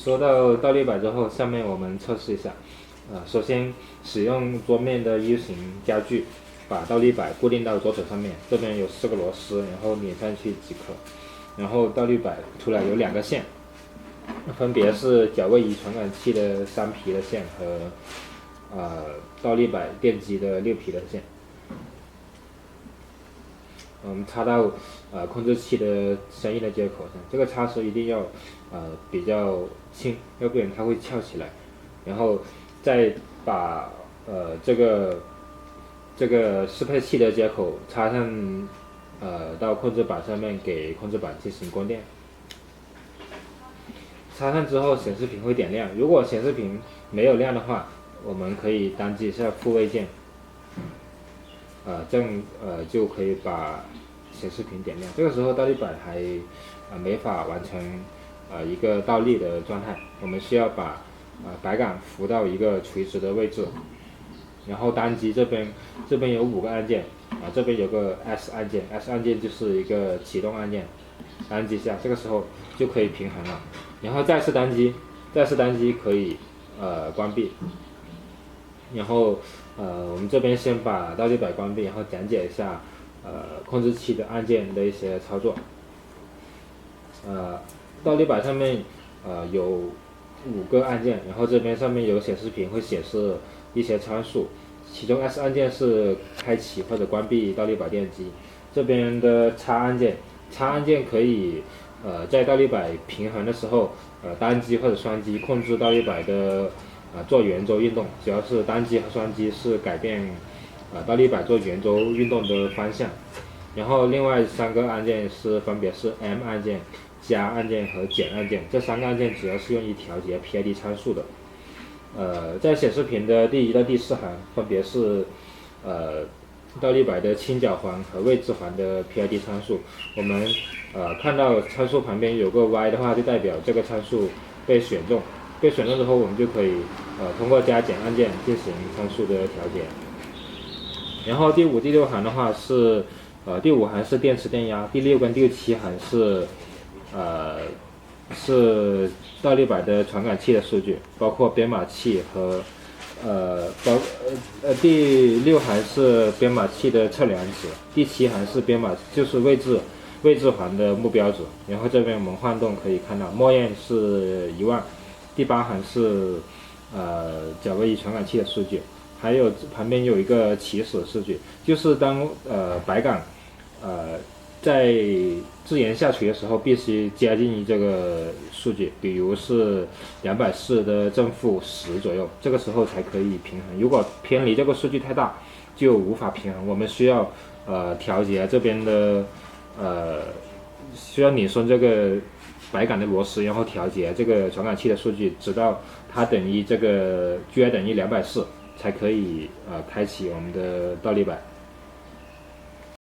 说到倒立摆之后，下面我们测试一下。首先使用桌面的 U 型家具，把倒立摆固定到桌子上面，这边有4个螺丝，然后拧上去即可。然后倒立摆出来有2个线，分别是脚位仪传感器的3皮的线和倒立摆电机的6皮的线。我们插到控制器的相应的接口上，这个插时一定要比较轻，要不然它会翘起来。然后再把这个适配器的接口插上到控制板上面，给控制板进行供电。插上之后显示屏会点亮，如果显示屏没有亮的话，我们可以单击一下复位键，这样就可以把显示屏点亮。这个时候倒立摆还没法完成一个倒立的状态，我们需要把摆杆扶到一个垂直的位置，然后单击这边有5个按键，这边有个 S 按键 ，S 按键就是一个启动按键，单击一下，这个时候就可以平衡了。然后再次单击可以关闭。然后我们这边先把倒立摆关闭，然后讲解一下控制器的按键的一些操作。倒立摆上面有5个按键，然后这边上面有显示屏会显示一些参数，其中 S 按键是开启或者关闭倒立摆电机，这边的叉按键可以在倒立摆平衡的时候单击或者双击控制倒立摆的做圆周运动，主要是单击和双击是改变倒立摆做圆周运动的方向。然后另外3个按键分别是 M 按键、加按键和减按键，这3个按键主要是用于调节 PID 参数的。在显示屏的第1到第4行分别是倒立摆的倾角环和位置环的 PID 参数。我们看到参数旁边有个 Y 的话，就代表这个参数被选中。被选中之后，我们就可以通过加减按键进行参数的调节。然后第5、第6行的话是第5行是电池电压，第6跟第7行是倒立摆的传感器的数据，包括编码器和第6行是编码器的测量值，第7行是编码就是位置环的目标值。然后这边我们晃动可以看到，默认是10000。第8行是脚位仪传感器的数据，还有旁边有一个起始数据，就是当摆杆在自然下垂的时候，必须加进于这个数据，比如是240的正负10左右，这个时候才可以平衡。如果偏离这个数据太大，就无法平衡。我们需要调节这边的需要拧松这个摆杆的螺丝，然后调节这个传感器的数据，直到它等于这个 GI 等于240，才可以开启我们的倒立摆。